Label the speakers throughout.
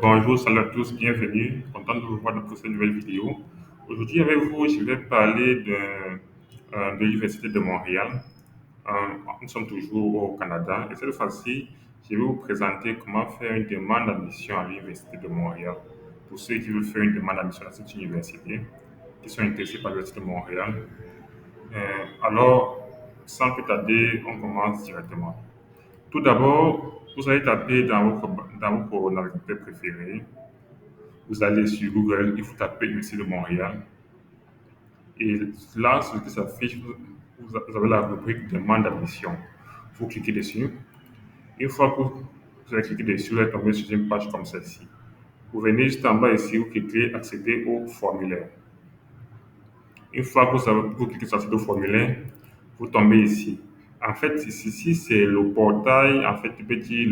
Speaker 1: Bonjour, salut à tous, bienvenue. Content de vous voir pour cette nouvelle vidéo. Aujourd'hui, avec vous, je vais parler de l'Université de Montréal. Euh, Nous sommes toujours au Canada et cette fois-ci, je vais vous présenter comment faire une demande d'admission à l'Université de Montréal. Pour ceux qui veulent faire une demande d'admission à cette université, qui sont intéressés par l'Université de Montréal. Alors, sans plus tarder, on commence directement. Tout d'abord, vous allez taper dans votre navigateur préféré. Vous allez sur Google, il faut taper Université de Montréal. Et là, ce qui s'affiche, vous avez la rubrique demande d'admission. Vous cliquez dessus. Une fois que vous avez cliqué dessus, vous allez tomber sur une page comme celle-ci. Vous venez juste en bas ici, vous cliquez accéder au formulaire. Une fois que vous cliquez sur accéder au formulaire, vous tombez ici. En fait, ici, c'est le portail, en fait, tu peux dire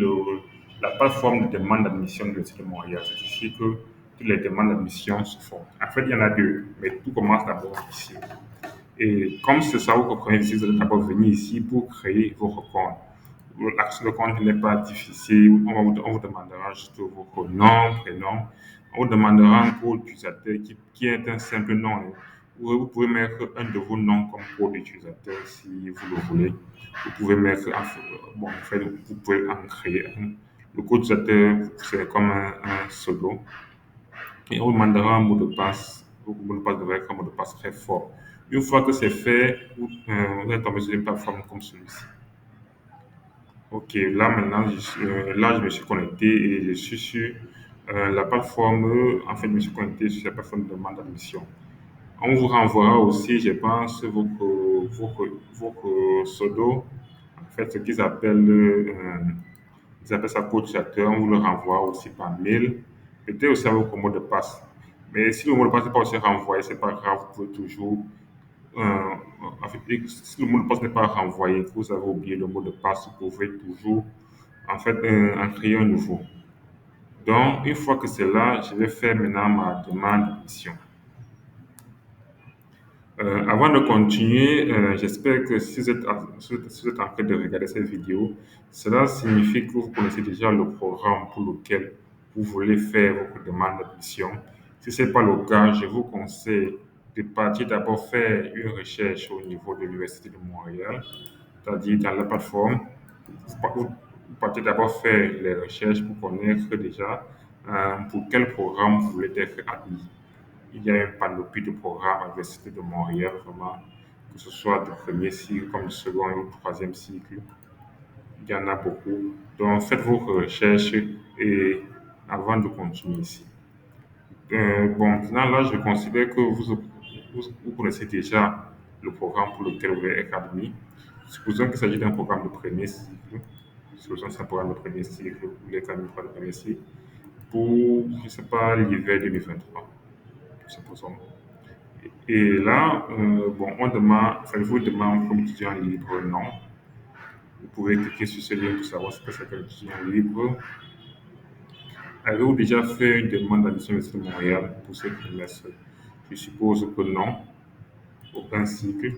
Speaker 1: la plateforme de demande d'admission de l'Université de Montréal. C'est ici que toutes les demandes d'admission se font. En fait, il y en a deux, mais tout commence d'abord ici. Et comme c'est ça, vous comprenez ici, vous allez d'abord venir ici pour créer votre compte. L'accès de compte n'est pas difficile. On vous demandera juste votre nom, prénom. On vous demandera un code utilisateur qui est un simple nom, hein. Vous pouvez mettre un de vos noms comme code utilisateur si vous le voulez. Vous pouvez mettre, bon, en fait, vous pouvez en créer un. Le code utilisateur, c'est comme un pseudo. Et on vous demandera un mot de passe. Votre mot de passe devrait être un mot de passe très fort. Une fois que c'est fait, vous allez tomber sur une plateforme comme celui-ci. Ok, là maintenant, là je me suis connecté et je suis sur la plateforme. En fait, je me suis connecté sur la plateforme de demande d'admission. On vous renvoie aussi, je pense, votre pseudo. En fait, ce ils appellent ça code utilisateur. On vous le renvoie aussi par mail. Peut-être aussi avec votre mot de passe. Mais si le mot de passe n'est pas aussi renvoyé, c'est pas grave, vous pouvez toujours en fait, si le mot de passe n'est pas renvoyé, que vous avez oublié le mot de passe, vous pouvez toujours en fait en créer un nouveau. Donc, une fois que c'est là, je vais faire maintenant ma demande d'admission. Avant de continuer, j'espère que si vous êtes en train de regarder cette vidéo, cela signifie que vous connaissez déjà le programme pour lequel vous voulez faire votre demande d'admission. Si ce n'est pas le cas, je vous conseille de partir d'abord faire une recherche au niveau de l'Université de Montréal, c'est-à-dire dans la plateforme. Vous partez d'abord faire les recherches pour connaître déjà pour quel programme vous voulez être admis. Il y a une panoplie de programmes à l'Université de Montréal, vraiment, que ce soit du premier cycle comme du second ou du troisième cycle. Il y en a beaucoup. Donc, faites vos recherches et avant de continuer ici. Bon, maintenant, là, je considère que vous connaissez déjà le programme pour lequel vous allez être admis. Supposons qu'il s'agit d'un programme de premier cycle. Supposons que c'est un programme de premier cycle, vous voulez être admis pour le premier cycle pour, je ne sais pas, l'hiver 2023. Supposons. Et là, bon, enfin, je vous demande comme étudiant libre, non. Vous pouvez cliquer sur ce lien pour savoir ce que c'est qu'un étudiant libre. Avez-vous déjà fait une demande d'admission à l'Université de Montréal pour ce trimestre? Je suppose que non, aucun cycle.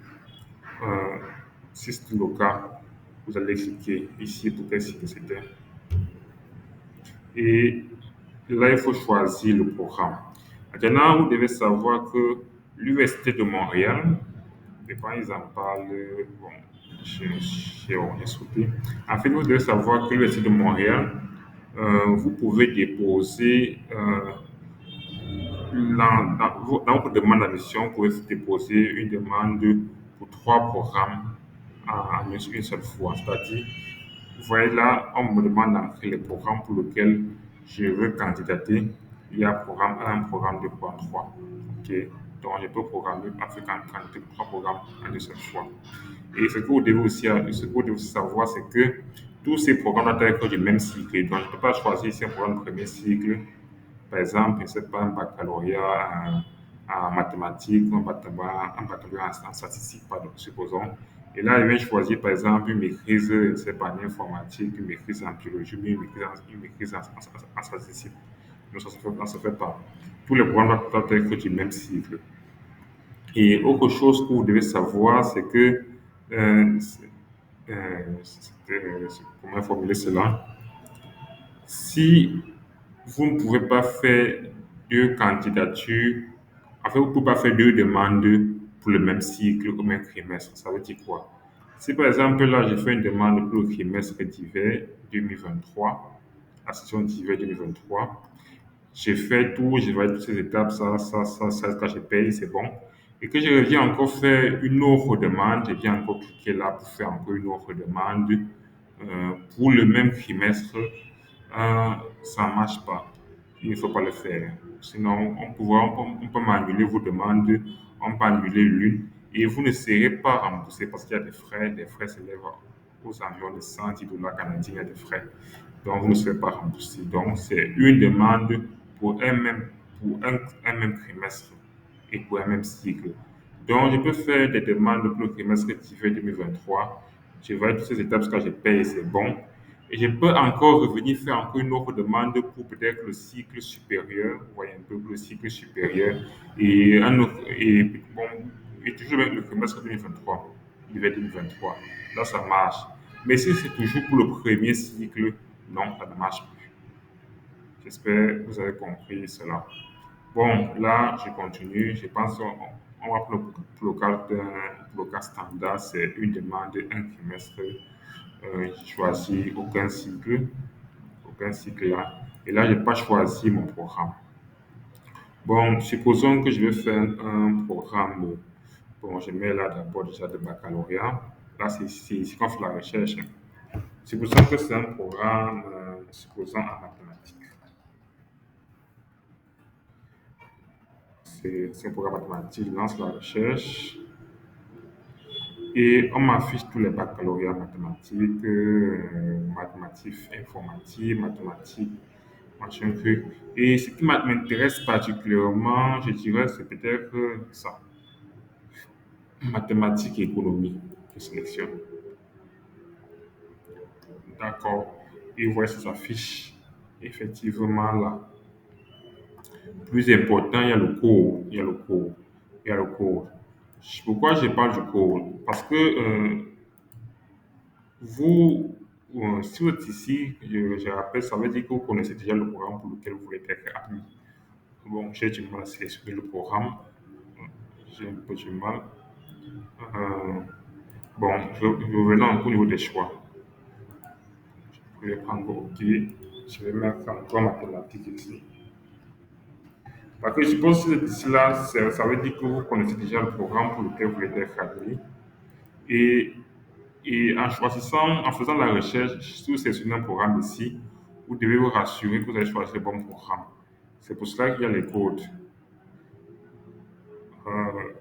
Speaker 1: Euh, Si c'est le cas, vous allez cliquer ici pour quel cycle c'était. Et là, il faut choisir le programme. Maintenant, vous devez savoir que l'Université de Montréal, et quand ils en parlent, bon, j'ai sauté. En fait, vous devez savoir que l'Université de Montréal, vous pouvez déposer dans votre demande d'admission, vous pouvez déposer une demande pour trois programmes en une seule fois. C'est-à-dire, vous voyez là, on me demande d'entrer les programmes pour lesquels je veux candidater. Il y a programme 1, programme 2, programme 3. OK. Donc, je peux programmer, en fait, candidater pour trois programmes en une seule fois. Et ce que vous devez savoir, c'est que tous ces programmes doivent être du même cycle. Donc, je ne peux pas choisir ici un programme de premier cycle, par exemple, je ne sais pas, un baccalauréat en mathématiques, un baccalauréat en statistiques, pardon, supposons. Et là, je vais choisir, par exemple, une maîtrise, je ne sais pas, en informatique, une maîtrise en biologie, une maîtrise en statistiques. Non, ça se fait pas. Tous les programmes doivent être du même cycle. Et autre chose que vous devez savoir, c'est que, comment formuler cela? Si vous ne pouvez pas faire deux candidatures, en fait, vous ne pouvez pas faire deux demandes pour le même cycle ou même trimestre. Ça veut dire quoi? Si par exemple, là, j'ai fait une demande pour le trimestre d'hiver 2023, la session d'hiver 2023, j'ai fait tout, j'ai validé toutes ces étapes, ça, quand je paye, c'est bon. Et que je reviens encore faire une autre demande, je viens encore cliquer là pour faire encore une autre demande pour le même trimestre, ça ne marche pas. Il ne faut pas le faire. Sinon, on peut m'annuler vos demandes, on peut annuler l'une et vous ne serez pas remboursé parce qu'il y a des frais. Les frais s'élèvent aux environs de 110 dollars canadiens, il y a des frais. Donc, vous ne serez pas remboursé. Donc, c'est une demande pour un même trimestre et pour un même cycle. Donc, je peux faire des demandes pour le trimestre d'hiver 2023. Je vais toutes ces étapes quand je paye, c'est bon. Et je peux encore revenir faire encore une autre demande pour peut-être le cycle supérieur, vous voyez un peu le cycle supérieur, et un autre, et bon, et toujours avec le trimestre 2023, l'hiver 2023. Là, ça marche. Mais si c'est toujours pour le premier cycle, non, ça ne marche plus. J'espère que vous avez compris cela. Bon, là, je continue. Je pense qu'on va pour le cas standard, c'est une demande, un trimestre. Je choisis aucun cycle là. Et là, je n'ai pas choisi mon programme. Bon, supposons que je vais faire un programme. Bon, je mets là d'abord déjà de baccalauréat. Là, c'est ici qu'on fait la recherche. Supposons que c'est un programme, supposons en mathématiques. C'est un programme mathématique, je lance la recherche et on m'affiche tous les baccalauréats mathématiques, mathématiques informatiques, mathématiques, machin truc. Et ce qui m'intéresse particulièrement, je dirais, c'est peut-être ça, mathématiques et économie, je sélectionne. D'accord. Et vous voyez, ça s'affiche effectivement là. Plus important, il y a le cours, il y a le cours, il y a le cours. Pourquoi je parle du cours? Parce que vous, si vous êtes ici, je rappelle, ça veut dire que vous connaissez déjà le programme pour lequel vous voulez être admis. Bon, j'ai du mal à sélectionner le programme. J'ai un peu du mal. Euh, bon, revenons au niveau des choix. Je vais prendre OK. Je vais mettre encore mathématiques ici. Parce que je pense que d'ici là, ça veut dire que vous connaissez déjà le programme pour lequel vous voulez être admis. Et, et en choisissant, en faisant la recherche, si vous sélectionnez un programme ici, vous devez vous rassurer que vous avez choisi le bon programme. C'est pour cela qu'il y a les codes. Euh,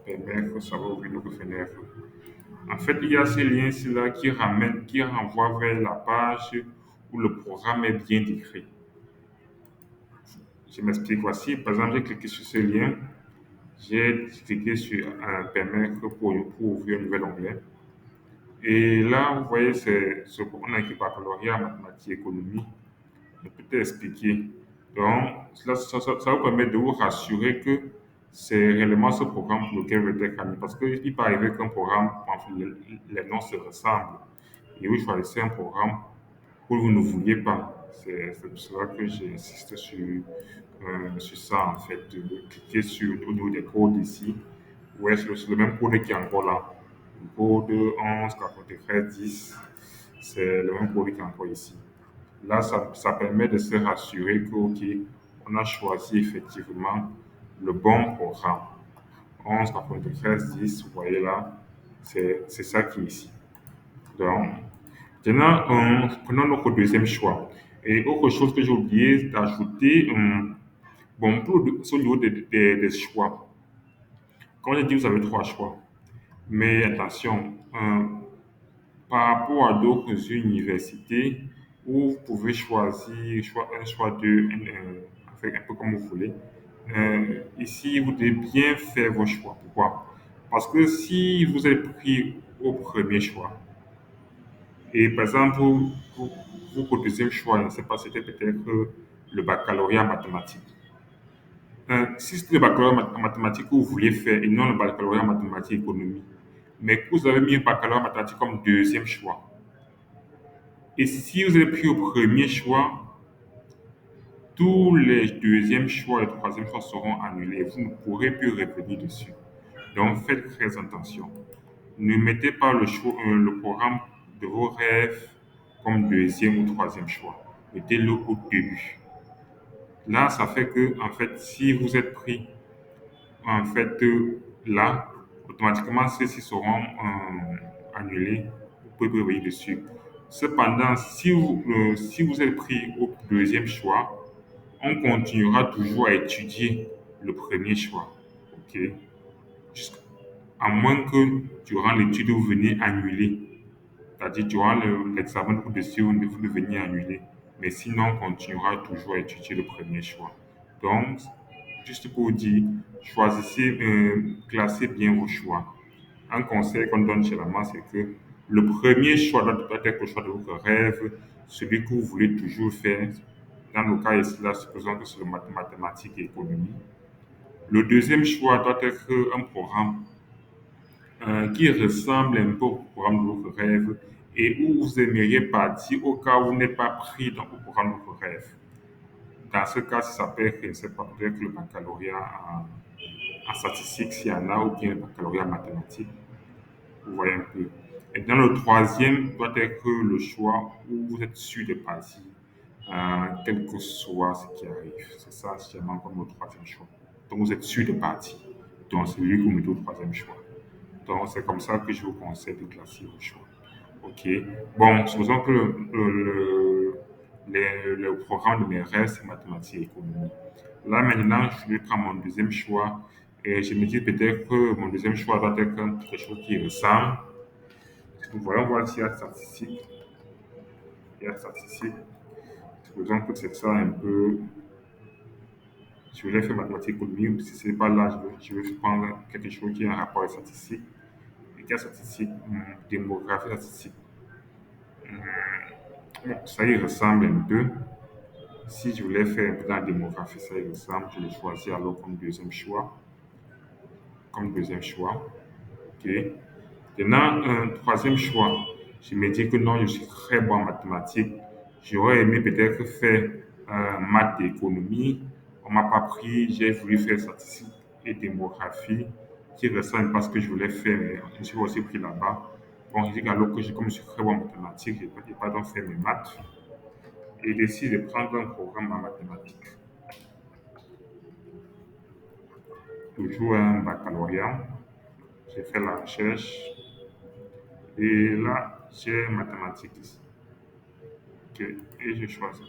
Speaker 1: permettre, savoir ouvrir notre fenêtre. En fait, il y a ces liens là qui renvoient vers la page où le programme est bien décrit. Je m'explique. Voici, par exemple, j'ai cliqué sur ce lien. J'ai cliqué sur permettre pour ouvrir un nouvel onglet. Et là, vous voyez, c'est ce qu'on a écrit baccalauréat, mathématiques, économie. Je peux t'expliquer. Donc, ça vous permet de vous rassurer que c'est réellement ce programme pour lequel vous êtes admis. Parce qu'il peut arriver qu'un programme, enfin, les noms se ressemblent. Et vous choisissez un programme que vous ne vouliez pas. C'est pour cela que j'insiste sur ça, en fait. De cliquer au niveau des codes ici. Ouais, c'est le même code qui est encore là. Le code 11 93 10, c'est le même code qui est encore ici. Là, ça permet de se rassurer que, OK, on a choisi effectivement le bon programme. 11 93 10, vous voyez là, c'est ça qui est ici. Donc, maintenant, prenons notre deuxième choix. Et autre chose que j'ai oublié d'ajouter, bon, au niveau des choix, comme j'ai dit, vous avez trois choix. Mais attention, par rapport à d'autres universités où vous pouvez choisir un choix de, un peu comme vous voulez. Ici, vous devez bien faire vos choix. Pourquoi? Parce que si vous êtes pris au premier choix, et par exemple, votre deuxième choix, je ne sais pas, c'était peut-être le baccalauréat en mathématiques. Si c'était le baccalauréat en mathématiques que vous vouliez faire et non le baccalauréat en mathématiques et économie, mais que vous avez mis le baccalauréat en mathématiques comme deuxième choix, et si vous avez pris au premier choix, tous les deuxièmes choix et troisième choix seront annulés. Vous ne pourrez plus revenir dessus. Donc, faites très attention. Ne mettez pas le programme de vos rêves comme deuxième ou troisième choix. Mettez-le au début. Là, ça fait que, en fait, si vous êtes pris, en fait, là, automatiquement, ceux-ci seront annulés. Vous pouvez pas revenir dessus. Cependant, si vous êtes pris au deuxième choix, on continuera toujours à étudier le premier choix. OK? Jusqu'à- À moins que durant l'étude, vous veniez annuler. C'est-à-dire, durant l'examen de dessus, vous deveniez annuler. Mais sinon, on continuera toujours à étudier le premier choix. Donc, juste pour dire, choisissez, classez bien vos choix. Un conseil qu'on donne chez la main, c'est que le premier choix doit être le choix de votre rêve, celui que vous voulez toujours faire. Dans le cas ici, là, supposons que c'est le mathématiques et économie. Le deuxième choix doit être un programme qui ressemble un peu au programme de votre rêve et où vous aimeriez partir au cas où vous n'êtes pas pris dans le programme de votre rêve. Dans ce cas, ça s'appelle, je ne sais pas, peut-être le baccalauréat en statistique s'il y en a, ou bien le baccalauréat en mathématiques. Vous voyez un peu. Et dans le troisième doit être le choix où vous êtes sûr de partir, quel que soit ce qui arrive. C'est ça, c'est vraiment comme le troisième choix. Donc vous êtes sûr de partir. Donc c'est lui que vous mettez au troisième choix. Donc c'est comme ça que je vous conseille de classer vos choix. OK. Bon, supposons que le programme de mes rêves, c'est mathématiques et économie. Là, maintenant, je vais prendre mon deuxième choix et je me dis peut-être que mon deuxième choix doit être quelque chose qui ressemble. Nous voyons voir s'il y a statistique. Il y a statistique. Supposons que c'est ça un peu. Je voulais faire mathématiques économie, ou si ce n'est pas là, je vais prendre quelque chose qui a un rapport avec statistique. Et quelle statistique? Démographie statistique. Bon, ça y ressemble un peu. Si je voulais faire un peu dans la démographie, ça y ressemble. Je le choisis alors comme deuxième choix. Comme deuxième choix. OK. Maintenant, un troisième choix. Je me dis que non, je suis très bon en mathématiques. J'aurais aimé peut-être faire maths et économie. On m'a pas pris. J'ai voulu faire statistique et démographie qui ressemble pas à ce que je voulais faire. Mais je me suis aussi pris là-bas. Bon, je dis alors que comme je suis très bon en mathématiques, je n'ai pas donc faire mes maths et décide de prendre un programme en mathématiques. Toujours un baccalauréat. J'ai fait la recherche et là, j'ai mathématiques ici. Ok, et je choisis.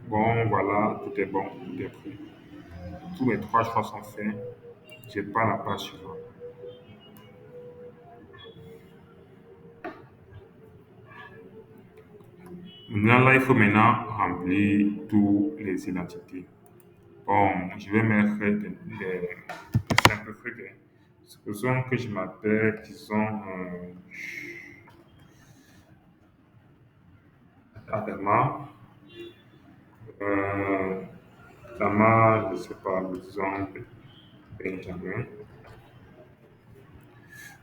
Speaker 1: Bon, voilà, tout est bon, tout est pris. Tous mes trois choix sont faits. J'ai pas la page suivante. Maintenant, là, il faut maintenant remplir toutes les identités. Bon, je vais mettre des simples trucs, hein. Supposons que je m'appelle, disons, Adama. Euh, Adama, je ne sais pas, disons, Benjamin.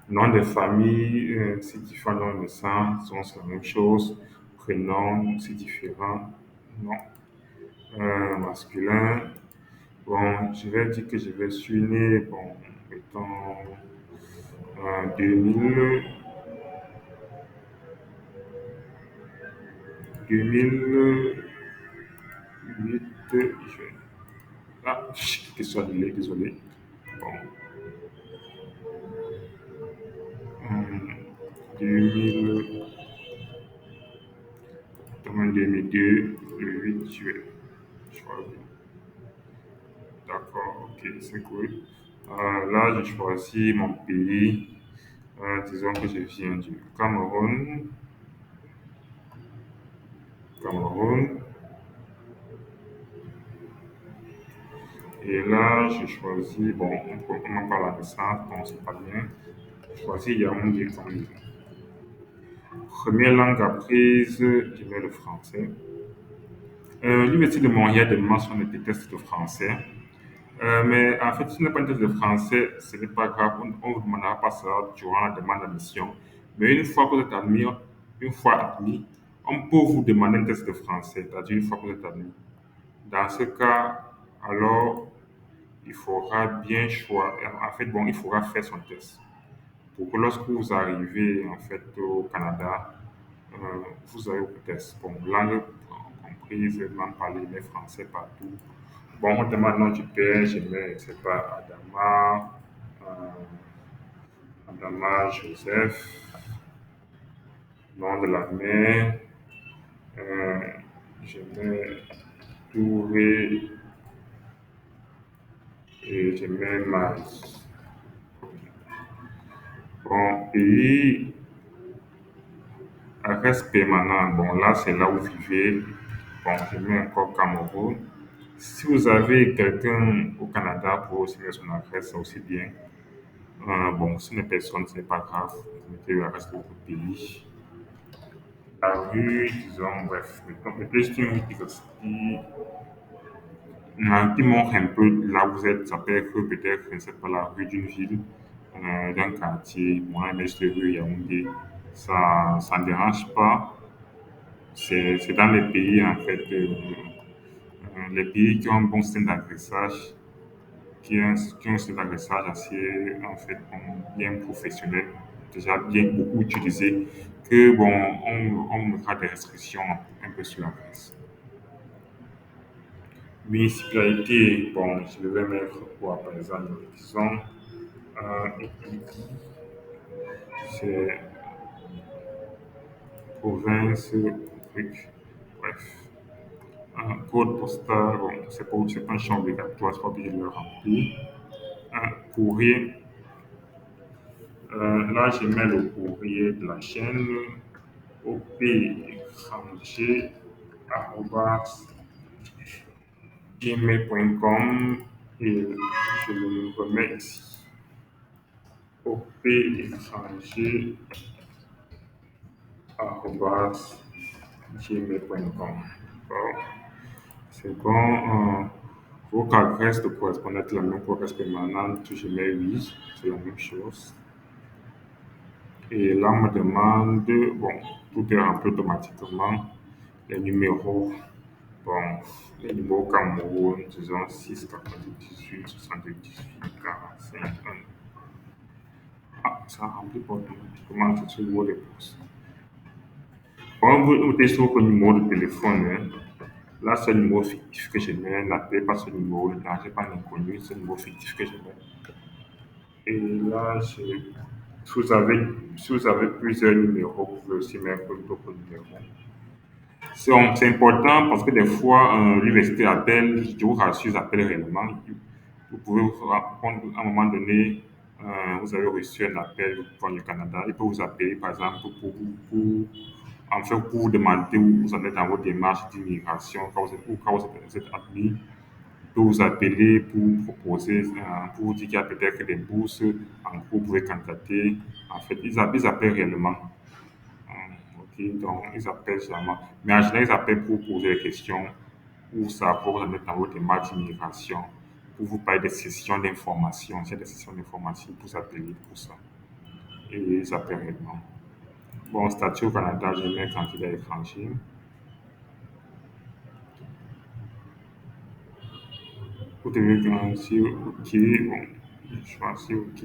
Speaker 1: Nom de famille, c'est différent. Nom de naissance, c'est la même chose. Prénom, c'est différent. Non. Masculin. Bon, je vais dire que je suis né, bon, mettons, en 2000, 2008, ah, question annulée, désolé. Bon, hum, 2000, en 2002, le 8 juillet. Choisi. D'accord, ok, c'est cool. Là, je choisis mon pays. Disons que je viens du Cameroun. Cameroun. Et là, je choisis, bon, on commence par la naissance, bon, c'est pas bien. Je choisis Yaoundé comme première langue apprise, je mets le français. L'Université de Montréal demande si on était test de français. Mais en fait, si on n'est pas une test de français, ce n'est pas grave, on ne vous demandera pas ça durant la demande d'admission. Mais une fois que vous êtes admis, une fois admis, On peut vous demander un test de français, c'est-à-dire une fois que vous êtes admis. Dans ce cas, alors, il faudra bien choisir. En fait, bon, il faudra faire son test. Pour que lorsque vous arrivez, en fait, au Canada, euh, vous avez vos tests. Bon, langue comprise, langue parlée, mais français partout. Bon, on demande nom du père, je mets, je sais pas, Adama Joseph, nom de la mère, euh, je mets Touré et je mets Marie. Bon, pays, reste permanent. Bon, là, c'est là où vous vivez. Bon, je mets encore Cameroun. Si vous avez quelqu'un au Canada pour aussi mettre son adresse, c'est aussi bien. Bon, si les personnes, ce n'est pas grave. Vous mettez le reste de votre pays. La rue, disons, bref, mettez juste une rue qui montre un peu là où vous êtes. Ça peut être peut-être, je ne sais pas, la rue d'une ville, d'un quartier. Moi, mais cette rue Yaoundé, ça ne dérange pas. C'est dans les pays, en fait, les pays qui ont un bon système d'adressage, qui ont un système d'adressage assez, en fait, bon, bien professionnel, déjà bien beaucoup utilisé, que, bon, on mettra des restrictions un peu sur l'adresse. Municipalité, bon, je vais mettre quoi, par exemple, disons, Equity, c'est province, truc, bref. Un code postal, bon, c'est pas un champ obligatoire, c'est pas obligé de le remplir. Un courrier, là, je mets le courrier de la chaîne, opétranger, arobase, gmail.com et je le remets ici. Opétranger, arobase, gmail.com. Bon, c'est bon. Votre adresse de correspondance est la même pour adresse permanente. Je mets oui, c'est la même chose. Et là, on me demande, bon, tout est rempli automatiquement. Les numéros, bon, les numéros Cameroun, disons 6, 98, 78, 45, 1. Ah, ça remplit pas automatiquement, c'est sur le numéro de poste. Bon, vous mettez sur votre numéro de téléphone, hein. Là, c'est le numéro fictif que je mets. N'appelez pas ce numéro, n'arrivez pas un inconnu, c'est le numéro fictif que je mets. Et là, si vous avez plusieurs numéros, vous pouvez aussi mettre d'autres numéros. C'est important parce que des fois, l'université appelle, je vous rassure, ils appellent réellement. Vous pouvez vous rendre à un moment donné, vous avez reçu un appel pour le Canada. Il peut vous appeler, par exemple, en fait, pour vous demander où vous en êtes dans votre démarche d'immigration, quand vous êtes, ou quand vous êtes admis. Il peut vous appeler pour vous proposer, pour vous dire qu'il y a peut-être des bourses en cours, vous pouvez candidater. En fait, ils appellent réellement. Ok, donc ils appellent seulement. Mais en général, ils appellent pour poser des questions ou savoir vous en êtes dans votre démarche d'immigration, pour vous parler des sessions d'information. S'il y a des sessions d'information, pour s'appeler pour ça. Et ils appellent réellement. Bon, statut au Canada, je mets candidat étranger. Vous devez garantir OK. Bon, je choisis OK.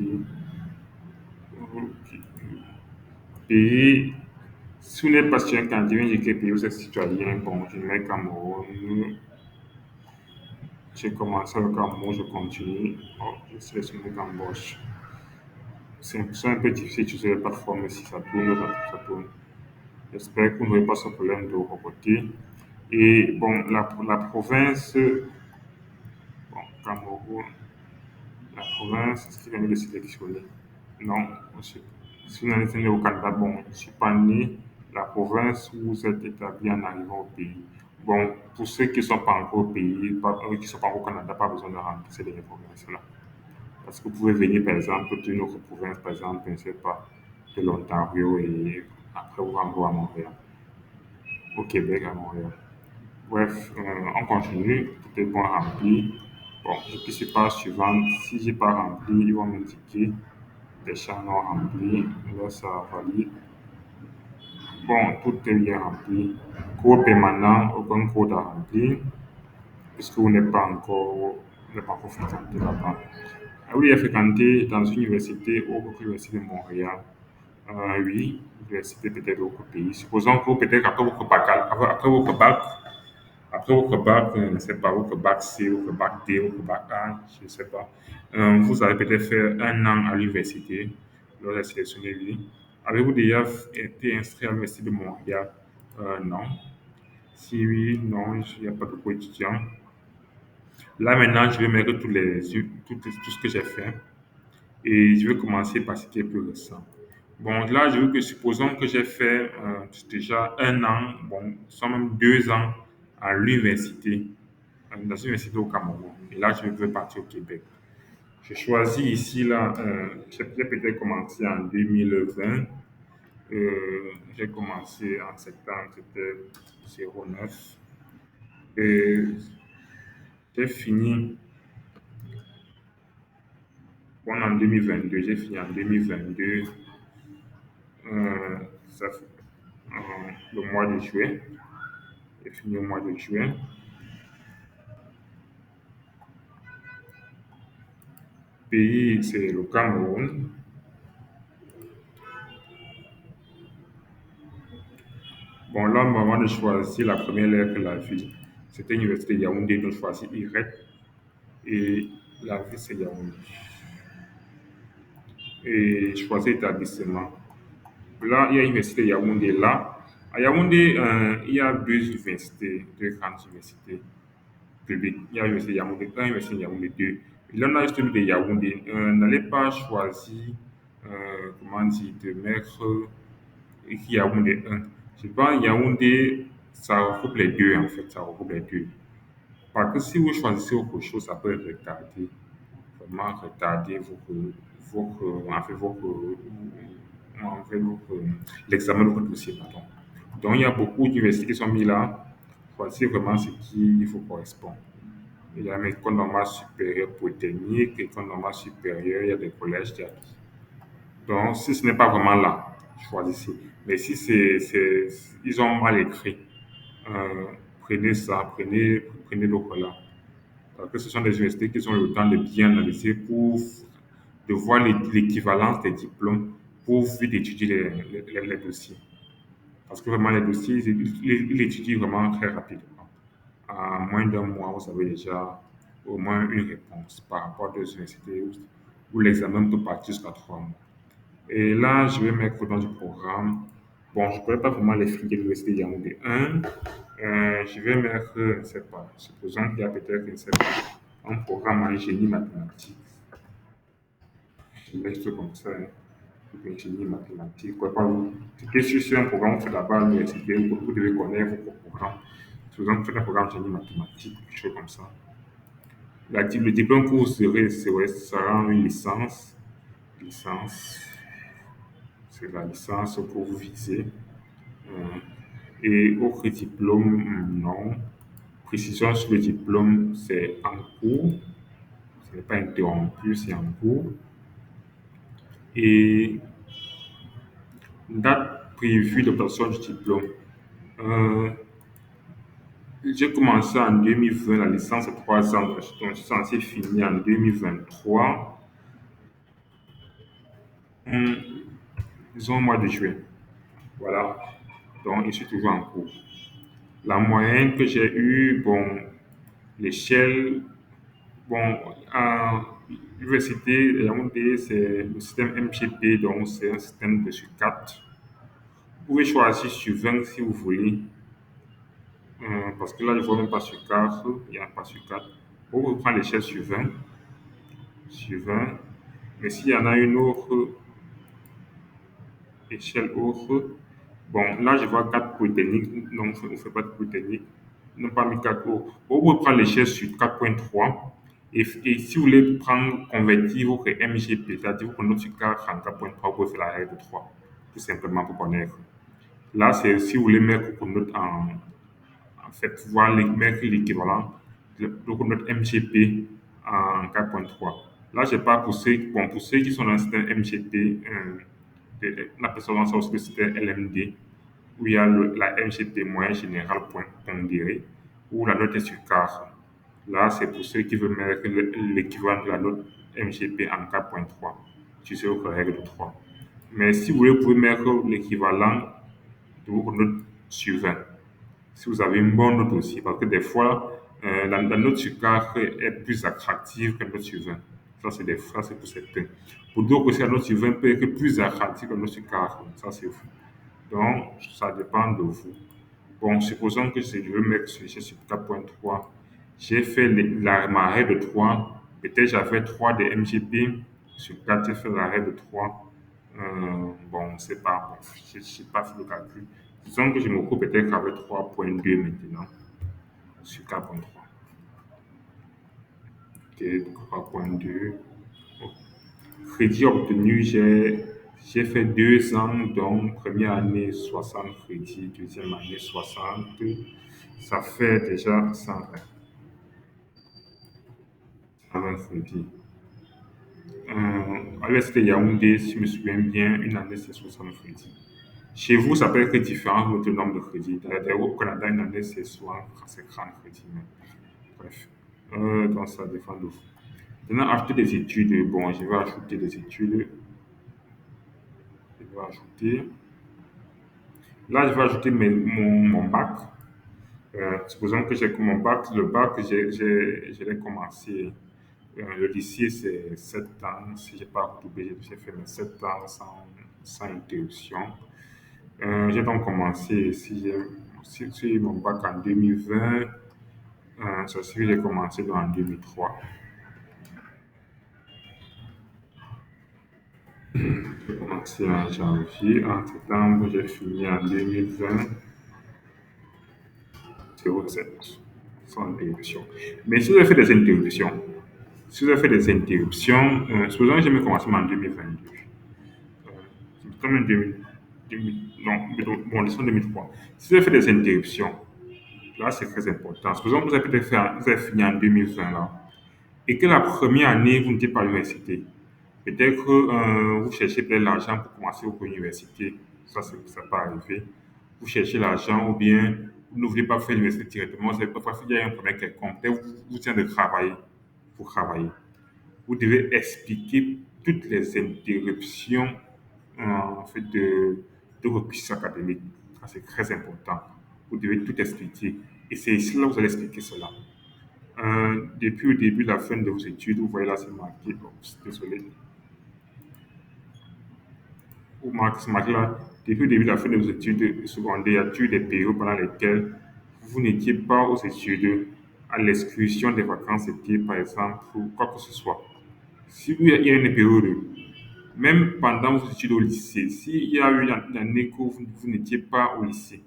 Speaker 1: OK. Pays, si vous n'êtes pas citoyen canadien, j'ai quel pays vous êtes citoyen. Bon, je mets Cameroun. J'ai commencé le Cameroun, je continue. Oh, je sélectionne le Cambodge. C'est un peu difficile sur la plateforme, mais si ça tourne, ça tourne. J'espère que vous n'aurez pas ce problème de votre côté. Et bon, la province, bon, Cameroun, la province, est-ce qu'il vient de le sélectionner? Non, monsieur. Si vous êtes né au Canada, bon, je ne suis pas né. La province où vous êtes établi en arrivant au pays. Bon, pour ceux qui ne sont pas encore au pays, qui ne sont pas encore au Canada, pas besoin de remplir ces dernières provinces-là. Parce que vous pouvez venir, par exemple, d'une autre province, par exemple, je ne sais pas, de l'Ontario et après vous rendre à Montréal, au Québec, à Montréal. Bref, on continue, tout est bon rempli. Bon, je puis sur page suivante, si j'ai pas rempli, ils vont m'indiquer des champs non remplis. Là, ça valide. Bon, tout est bien rempli. Cours permanent, aucun cours à remplir, puisque vous n'êtes pas encore fréquenté là-bas. Ah oui, j'ai fréquenté dans une université, autre université de Montréal. Oui, université peut-être d'autres pays. Supposons que peut-être après votre bac, je ne sais pas, votre bac C, votre bac D, votre bac A, je ne sais pas. Vous avez peut-être fait un an à l'université, lors de la sélectionné, oui. Avez-vous déjà été inscrit à l'université de Montréal? Non. Si oui, non, il n'y a pas de co-étudiant. Là, maintenant, je vais mettre tout ce que j'ai fait et je vais commencer par ce qui est plus récent. Bon, là, je veux que supposons que j'ai fait déjà un an, bon, soit même 2 ans à l'université, dans une université au Cameroun. Et là, je veux partir au Québec. J'ai choisi ici, là, j'ai peut-être commencé en 2020. J'ai commencé en septembre, c'était 09. Et j'ai fini bon, en 2022. J'ai fini en 2022, euh, ça fait, le mois de juin. J'ai fini au mois de juin. Pays, c'est le Cameroun. Bon, là, au moment de choisir la première lettre de la ville, c'était l'université Yaoundé, donc je choisis Y. Et la ville, c'est Yaoundé. Et je choisis établissement. Là, il y a l'université Yaoundé. Là, à Yaoundé, il y a deux universités, deux grandes universités publiques. Il y a l'université Yaoundé 1, l'université Yaoundé 2. Et là, on a juste mis de Yaoundé. N'allez pas choisir, comment dire, de mettre Yaoundé 1. Je pense Yaoundé, ça regroupe les deux, en fait, ça regroupe les deux. Parce que si vous choisissez autre chose, ça peut retarder, vraiment retarder en fait, l'examen de votre dossier, pardon. Donc, il y a beaucoup d'universités qui sont mises là. Choisir vraiment ce qui vous correspond. Il y a l'école normale supérieure polytechnique, l'école normale supérieure, il y a des collèges, il y a tout. Donc, si ce n'est pas vraiment là, choisissez. Mais si ils ont mal écrit, euh, prenez ça, prenez l'autre là. Parce que ce sont des universités qui ont le temps de bien analyser de voir l'équivalence des diplômes pour vite étudier les dossiers. Parce que vraiment, les dossiers, ils étudient vraiment très rapidement. En moins d'un mois, vous avez déjà au moins une réponse par rapport à des universités où l'examen peut partir jusqu'à 3 mois. Et là, je vais mettre dans du programme. Bon, je ne pourrais pas vraiment l'expliquer l'université Yaoundé 1. Je vais mettre, je ne sais pas, supposons qu'il y a peut-être, je ne sais pas, un programme en génie mathématique. Je mets tout comme ça, hein. Génie mathématique. Quoi, pas, que sur un programme fait là-bas à l'université, vous devez connaître vos programmes. Supposons que vous faites un programme génie mathématique, quelque chose comme ça. Le diplôme que vous sera une licence. Licence, c'est la licence que vous visez. Euh, Et autre diplôme, non. Précision sur le diplôme, c'est en cours. Ce n'est pas interrompu, c'est en cours. Et date prévue d'obtention du diplôme. Euh, j'ai commencé en 2020, la licence est 3 ans, donc je suis censé finir en 2023, hum, disons au mois de juin. Voilà, donc je suis toujours en cours. La moyenne que j'ai eue, bon, l'échelle. Bon, à l'université Yaoundé, c'est le système MGP, donc c'est un système de sur 4. Vous pouvez choisir sur 20 si vous voulez, parce que là, je ne vois même pas sur 4, il n'y a pas sur 4. Vous pouvez prendre l'échelle sur 20, mais s'il y en a une autre échelle autre, bon, là, je vois 4 polytechniques, non, on ne fait pas de polytechnique, non pas mis 4 autres. Vous pouvez prendre l'échelle sur 4.3. Et si vous voulez prendre, convertir votre MGP, c'est-à-dire vous prenez sur 4 en 4.3, vous pouvez faire la règle de 3, tout simplement pour connaître. Là, c'est si vous voulez mettre vos notes en fait, voir mettre l'équivalent de votre note MGP en 4.3. Là, je parle pour ceux, bon, pour ceux qui sont dans le système MGP, on appelle ça aussi le système LMD. où il y a la MGP moyenne générale point pondéré, où la note est sur 4. Là, c'est pour ceux qui veulent mettre l'équivalent de la note MGP en 4.3 sur votre règle de 3. Mais si vous voulez, vous pouvez mettre l'équivalent de votre note sur 20. Si vous avez une bonne note aussi, parce que des fois, la note sur 4 est plus attractive que la note sur 20. Ça, c'est pour certains. Pour d'autres aussi, la note sur 20 peut être plus attractive que la note sur 4. Ça, c'est fou. Donc, ça dépend de vous. Bon, supposons que je veux mettre celui-ci sur 4.3. J'ai fait ma règle de 3. Peut-être j'avais 3 de MGP. Sur 4, j'ai fait la règle de 3. Bon, c'est pas bon. Je n'ai pas fait le calcul. Disons que je me coupe peut-être avec 3.2 maintenant sur 4.3. Ok, 3.2. Crédit obtenu, j'ai fait 2 ans, donc première année 60 crédits, deuxième année 60. Ça fait déjà 120 crédits. À l'UST Yaoundé, si je me souviens bien, une année c'est 60 crédits. Chez vous, ça peut être différent votre nombre de crédits. D'ailleurs, au Canada, une année c'est souvent c'est 30 crédits. Mais bref, donc ça dépend de vous. Maintenant, acheter des études. Bon, je vais ajouter des études. Je vais ajouter. Là, je vais ajouter mon bac. Supposons que j'ai mon bac. Le bac, je l'ai commencé. Le lycée, c'est 7 ans. Si je n'ai pas redoublé, j'ai fait mes 7 ans sans interruption. J'ai donc commencé, si mon bac en 2020, ça veut dire que j'ai commencé en 2003. J'ai commencé en janvier, en septembre, j'ai fini en 2020, 07, sans interruption. Mais si vous avez fait des interruptions, si vous avez fait des interruptions, supposons que j'ai commencé en 2022. C'est comme en 2000, non, bon, laissons 2003. Si vous avez fait des interruptions, là, c'est très important. Supposons que vous avez fini en 2020, là, et que la première année, vous n'étiez pas à l'université. Peut-être que vous cherchez peut-être l'argent pour commencer votre université. Ça peut arriver. Vous cherchez l'argent ou bien vous ne voulez pas faire l'université directement. Vous savez pas faire il y a un problème quelconque. Peut-être vous tenez de travailler pour travailler. Vous devez expliquer toutes les interruptions en fait, de vos cursus académiques. Ça, c'est très important. Vous devez tout expliquer. Et c'est ici là que vous allez expliquer cela. Depuis le début, la fin de vos études, vous voyez là, c'est marqué. Oups, désolé. C'est marqué là. Depuis le début, la fin de vos études secondaires, il y a eu des périodes pendant lesquelles vous n'étiez pas aux études, à l'exclusion des vacances d'été, par exemple, ou quoi que ce soit. Si il y a une période, même pendant vos études au lycée, s'il y a eu une année que vous n'étiez pas au lycée,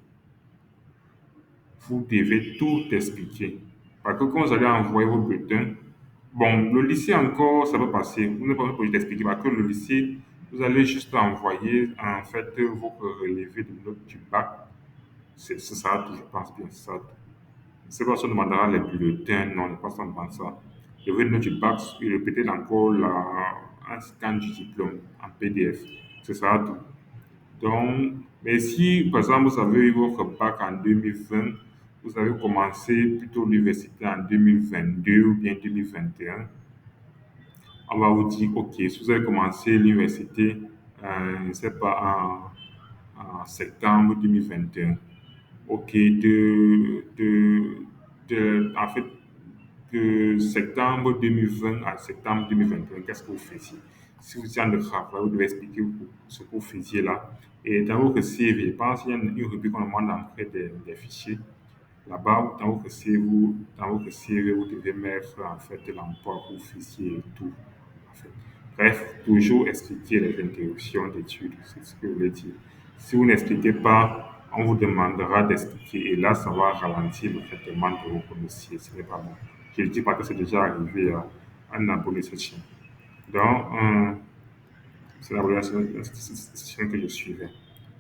Speaker 1: vous devez tout expliquer. Parce que quand vous allez envoyer vos bulletins, bon, le lycée encore, ça peut passer. Vous n'êtes pas obligé d'expliquer parce que le lycée, vous allez juste envoyer en fait vos relevés de notes du bac. C'est ça tout, je pense bien. C'est ça tout. C'est pas ça demandera les bulletins, non, je pense qu'on demande ça. Le relevé de notes du bac et peut-être encore un scan du diplôme en PDF. C'est ça tout. Donc, mais si, par exemple, vous avez eu votre bac en 2020, vous avez commencé plutôt l'université en 2022 ou bien 2021, on va vous dire, OK, si vous avez commencé l'université, je ne sais pas, en septembre 2021, OK, en fait, de septembre 2020 à septembre 2021, qu'est-ce que vous faisiez? Si vous étiez en travail, vous devez expliquer ce que vous faisiez là. Et dans votre CV, je pense qu'il y a une rubrique qu'on demande d'entrer des fichiers. Là-bas, dans votre CV, vous devez mettre en fait l'emploi que vous faisiez et tout. En fait. Bref, toujours expliquer les interruptions d'études, c'est ce que je voulais dire. Si vous n'expliquez pas, on vous demandera d'expliquer et là, ça va ralentir le traitement de vos dossiers. Ce n'est pas bon. Je le dis parce que c'est déjà arrivé à un abonné cette chaîne. Donc, c'est la situation que je suivais.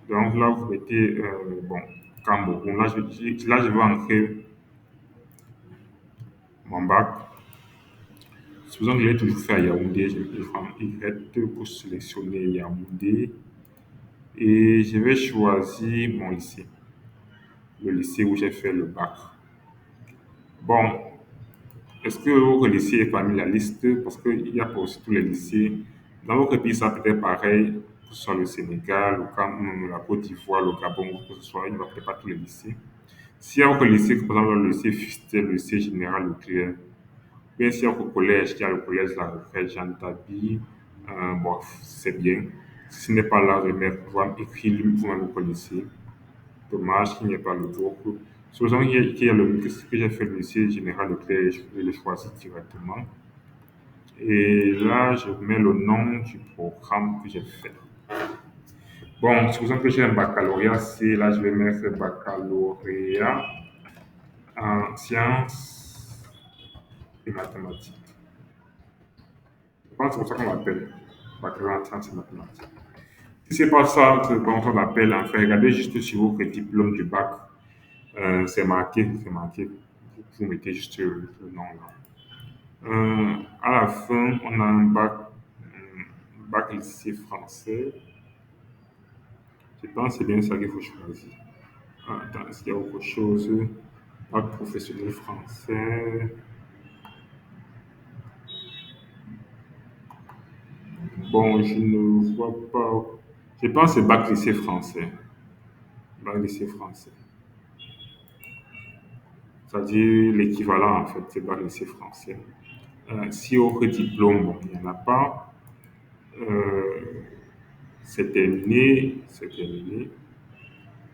Speaker 1: Donc là, vous mettez, bon, Cameroun. Là, je vais entrer mon bac. Supposons que je l'ai toujours fait à Yaoundé. Je vais prendre Y pour sélectionner Yaoundé. Et je vais choisir mon lycée, le lycée où j'ai fait le bac. Bon, est-ce que votre lycée est parmi la liste? Parce qu'il y a pas aussi tous les lycées. Dans votre pays, ça peut être pareil, que ce soit le Sénégal, la Côte d'Ivoire, le Gabon, que ce soit, il n'y a peut-être pas tous les lycées. S'il y a autre lycée, par exemple le lycée Fustel, le lycée Général Leclerc, bien s'il y a au collège, il y a le collège La Retraite, Jean Tabi, bon, c'est bien. Si ce n'est pas là, je vais pouvoir écrire vous-même au lycée. Dommage qu'il n'y ait pas le groupe. Supposons qu'il y a que j'ai fait le lycée Général Leclerc et je le choisis directement. Et là, je mets le nom du programme que j'ai fait. Bon, supposons que j'ai un baccalauréat, c'est là, je vais mettre baccalauréat en sciences et mathématiques. Je pense que c'est comme ça qu'on l'appelle, baccalauréat en sciences et mathématiques. Si c'est pas ça que bon, on l'appelle, en fait, regardez juste sur votre diplôme du bac. C'est marqué, c'est marqué. Vous mettez juste le nom là. À la fin, on a bac lycée français. Je pense que c'est bien ça qu'il faut choisir. Ah, attends, est-ce qu'il y a autre chose? Bac professionnel français. Bon, je ne vois pas. Je pense que c'est bac lycée français. Bac lycée français. C'est-à-dire l'équivalent, en fait, c'est bac lycée français. Si autre diplôme, bon, il n'y en a pas. Euh, c'est terminé. C'est terminé.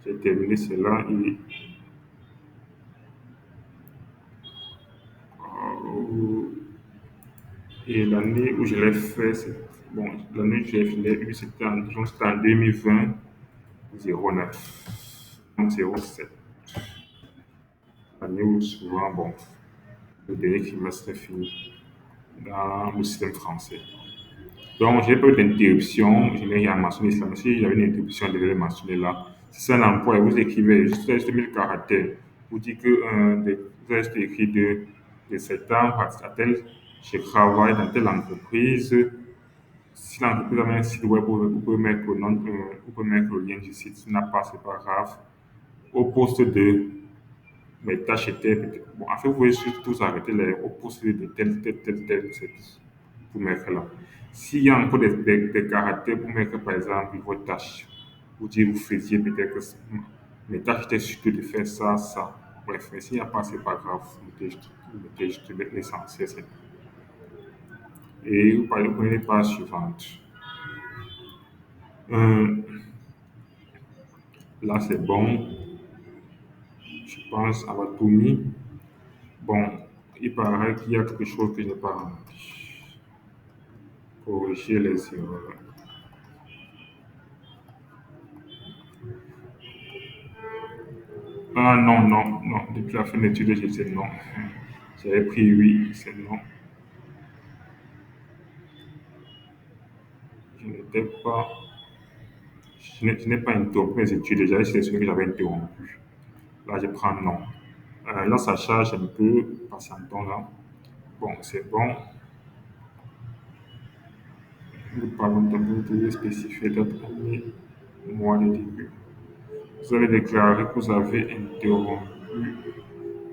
Speaker 1: J'ai terminé cela euh, et l'année où je l'ai fait, bon, l'année où je l'ai eu, c'était en 2020, 09, donc 07. L'année où souvent, bon, le dernier trimestre est fini dans le système français. Donc, j'ai pas eu d'interruption, je n'ai rien mentionné ça, mais si j'avais une interruption, je devais le mentionner là. Si c'est un emploi et vous écrivez juste 1000 caractères, vous dites que vous avez juste écrit de septembre à tel, je travaille dans telle entreprise. Si l'entreprise a un site web, vous pouvez mettre le nom, vous pouvez mettre le lien du site. Si n'a pas, c'est pas grave. Au poste de mes tâches étaient, bon, en fait, vous pouvez surtout tous arrêter les, au poste de tel, c'est pour mettre là. S'il y a encore des caractères pour mettre, par exemple, vos tâches, vous dites, vous faisiez peut-être que mes tâches étaient surtout de faire ça, ça. Bref, mais s'il n'y a pas, c'est pas grave. Mettez juste l'essentiel, c'est tout. Et vous prenez les pages suivantes. Euh, Là, c'est bon. Je pense avoir tout mis. Bon, il paraît qu'il y a quelque chose que je n'ai pas rempli. Corriger les erreurs. Ah non, non, non. Depuis la fin de l'étude, j'ai dit non. J'avais pris oui, c'est non. Je n'étais pas. Je n'ai pas interrompu mes études. J'avais sélectionné que j'avais interrompu. Là, je prends non. Là, ça charge un peu. Patientons là. Bon, c'est bon. Nous parlons d'un peu spécifier date, année, mois de début. Vous allez déclarer que vous avez interrompu.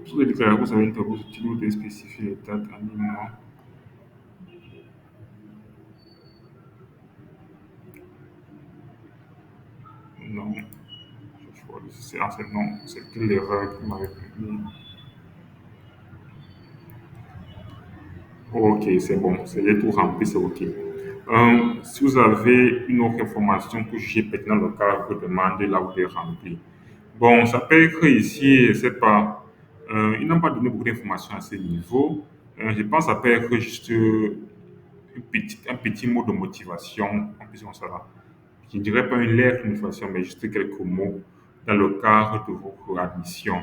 Speaker 1: Vous allez déclarer que vous avez interrompu vos études, vous devez spécifier les dates, année, mois. Non. Je vois, c'est non. C'est que l'erreur qui m'avait mis. Ok, c'est bon. J'ai tout rempli, c'est ok. Si vous avez une autre information que j'ai pertinent dans le cas que demandez, là, vous devez remplir. Bon, ça peut être ici, je sais pas. Ils n'ont pas donné beaucoup d'informations à ce niveau. Je pense que ça peut être juste un petit mot de motivation, en plus comme ça là. Je ne dirais pas une lettre de motivation, mais juste quelques mots dans le cadre de votre admission.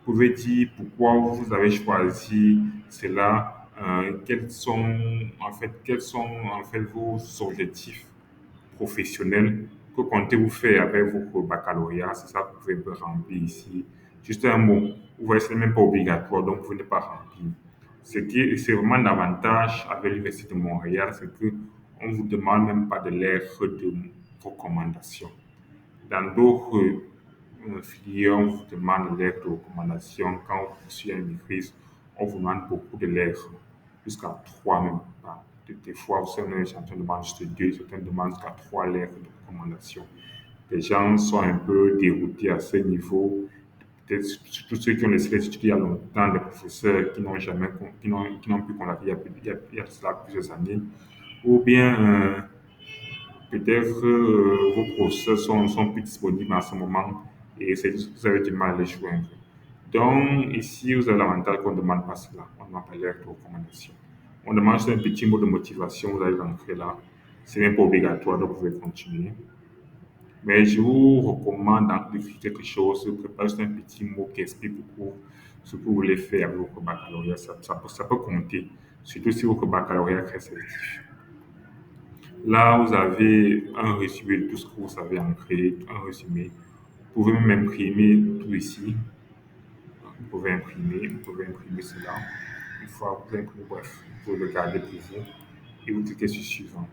Speaker 1: Vous pouvez dire pourquoi vous avez choisi cela, quels sont en fait vos objectifs professionnels que comptez-vous faire avec votre baccalauréat, c'est ça que vous pouvez me remplir ici. Juste un mot. Vous voyez, ce n'est même pas obligatoire, donc vous ne pas remplir. Ce qui c'est vraiment un avantage avec l'Université de Montréal, c'est que on ne vous demande même pas de lettre de recommandation. Dans d'autres filières, on vous demande l'air de recommandation. Quand vous poursuivez une maîtrise, on vous demande beaucoup de lettres, jusqu'à trois même. Pas. Des fois, vous savez, certains demandent juste deux, certains demandent jusqu'à trois lettres de recommandation. Les gens sont un peu déroutés à ce niveau. Peut-être surtout ceux qui ont laissé les études il y a longtemps, des professeurs qui n'ont jamais, qui n'ont plus contact il y a cela plusieurs années. Ou bien, peut-être vos professeurs sont plus disponibles en ce moment et c'est juste que vous avez du mal à les joindre. Donc, ici, vous avez l'avantage qu'on ne demande pas cela. On ne demande pas les recommandations. On demande juste un petit mot de motivation, vous allez l'entrer là. C'est même pas obligatoire, donc vous pouvez continuer. Mais je vous recommande d'écrire quelque chose, préparer juste un petit mot qui explique beaucoup ce que vous voulez faire avec votre baccalauréat. Ça peut compter, surtout si votre baccalauréat est très sélectif. Là, vous avez un résumé de tout ce que vous savez en créer, un résumé. Vous pouvez même imprimer tout ici. Vous pouvez imprimer cela. Une fois que vous avez imprimé, bref, vous pouvez le garder pour vous et vous cliquez sur suivant.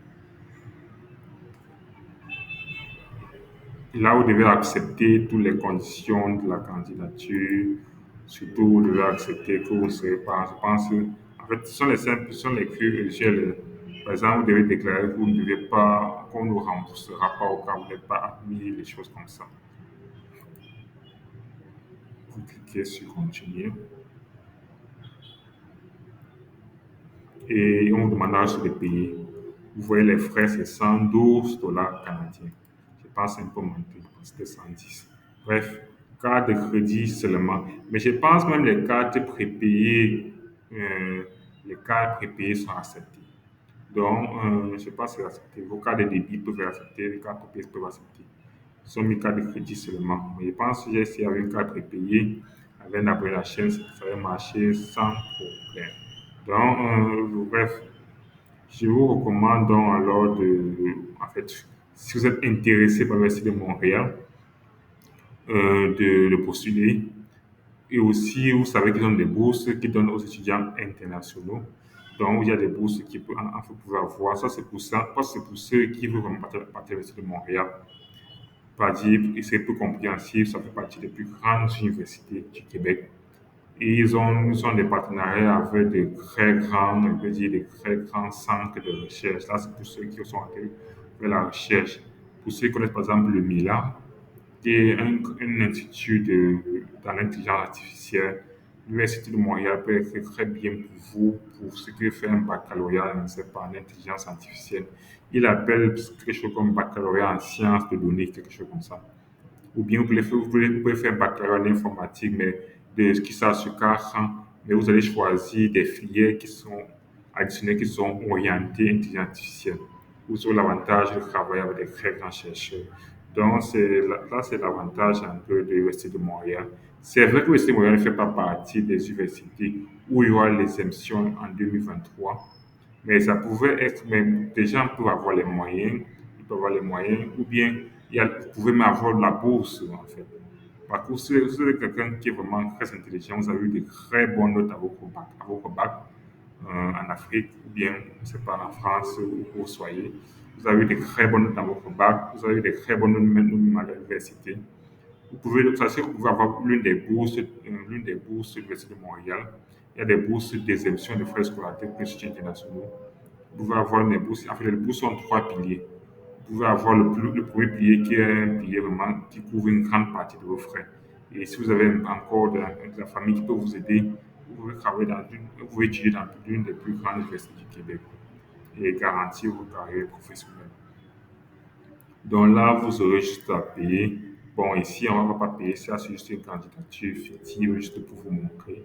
Speaker 1: Là, vous devez accepter toutes les conditions de la candidature. Surtout, vous devez accepter que vous ne serez pas, je pense, en fait, ce sont les simples, ce sont les crues usuelles. Par exemple, vous devez déclarer que vous ne devez pas, qu'on ne vous remboursera pas au cas où vous n'êtes pas admis, des choses comme ça. Vous cliquez sur continuer et on vous demandera sur de payer. Vous voyez les frais, c'est 112 dollars canadiens. Je pense un peu monté, c'était 110. Bref, carte de crédit seulement. Mais je pense même euh, les cartes prépayées sont acceptées. Donc, je ne sais pas si c'est accepté. Vos cartes de débit peuvent être acceptées, les cartes prépayées peuvent être acceptées. Ce sont mes cartes de crédit seulement. Mais je pense que j'ai essayé avec une carte prépayée, avec un abonné à la chaîne, ça aurait marché sans problème. Donc, bref, je vous recommande donc alors en fait, si vous êtes intéressé par l'Université de Montréal, de postuler. Et aussi, vous savez qu'ils ont des bourses qui donnent aux étudiants internationaux. Donc, il y a des bourses qui peuvent, vous pouvez avoir. Ça, c'est pour ça. Parce que c'est pour ceux qui veulent vraiment partir à l'Université de Montréal. Par dire, et c'est plus compréhensible, ça fait partie des plus grandes universités du Québec. Et ils ont des partenariats avec de très grands, on peut dire, des très grands centres de recherche. Là, c'est pour ceux qui sont allés vers la recherche. Pour ceux qui connaissent par exemple le MILA, qui est un institut dans l'intelligence artificielle. L'Université de Montréal peut être très bien pour vous, pour ceux qui font un baccalauréat, je ne sais pas, en intelligence artificielle. Il appelle quelque chose comme baccalauréat en sciences de données, quelque chose comme ça. Ou bien vous pouvez faire un baccalauréat en informatique, mais qui sort sur 4 ans, mais vous allez choisir des filières qui sont additionnelles, qui sont orientées intelligence artificielle. Vous aurez l'avantage de travailler avec des très grands chercheurs. Donc, là, c'est l'avantage un peu de l'Université de Montréal. C'est vrai que l'Université de Montréal ne fait pas partie des universités où il y aura l'exemption en 2023, mais ça pouvait être, mais des gens peuvent avoir les moyens, ils peuvent avoir les moyens, ou bien vous pouvez même avoir la bourse, en fait. Par contre, si vous êtes quelqu'un qui est vraiment très intelligent, vous avez eu de très bonnes notes à votre bac en Afrique, ou bien, je ne sais pas, en France, où vous soyez, vous avez eu de très bonnes notes dans votre bac, vous avez eu de très bonnes notes même à l'université. Vous pouvez, sachez que vous pouvez avoir l'une des bourses de l'Université de Montréal. Il y a des bourses d'exemption de frais scolariques pour les étudiants internationaux. Vous pouvez avoir des bourses. En fait, les bourses sont trois piliers. Vous pouvez avoir le premier pilier qui est un pilier vraiment qui couvre une grande partie de vos frais. Et si vous avez encore de la famille qui peut vous aider, vous pouvez travailler vous pouvez étudier dans l'une des plus grandes universités du Québec et garantir votre carrière professionnelle. Donc là, vous aurez juste à payer. Bon, ici, on ne va pas payer ça, c'est juste une candidature fictive, juste pour vous montrer.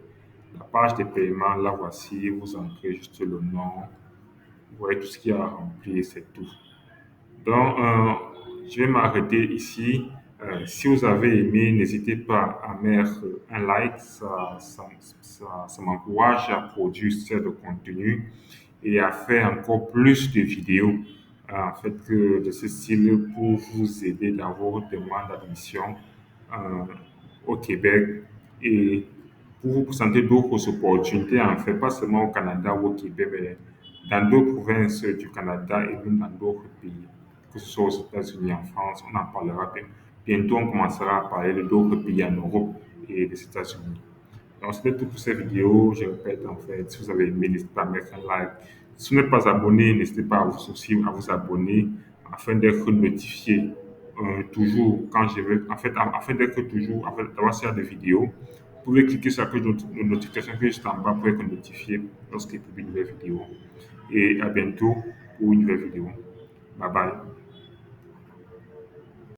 Speaker 1: La page de paiement, là, voici, vous entrez juste le nom, vous voyez tout ce qu'il y a à remplir, c'est tout. Donc, je vais m'arrêter ici. Si vous avez aimé, n'hésitez pas à mettre un like. Ça m'encourage à produire ce de contenu et à faire encore plus de vidéos en fait, de ce style pour vous aider dans vos demandes d'admission euh, au Québec et pour vous présenter d'autres opportunités, en fait, pas seulement au Canada ou au Québec, mais dans d'autres provinces du Canada et même dans d'autres pays, que ce soit aux États-Unis, en France, on en parlera bien Bientôt, on commencera à parler de d'autres pays en Europe et des États-Unis. Donc, c'était tout pour cette vidéo. Je répète, en fait, si vous avez aimé, n'hésitez pas à mettre un like. Si vous n'êtes pas abonné, n'hésitez pas à vous, aussi à vous abonner afin d'être notifié toujours quand je vais, en fait, afin d'être toujours, en fait, d'avoir ce genre de vidéos. Vous pouvez cliquer sur la cloche de notification qui est juste en bas pour être notifié lorsqu'il publie une nouvelle vidéo. Et à bientôt pour une nouvelle vidéo. Bye bye.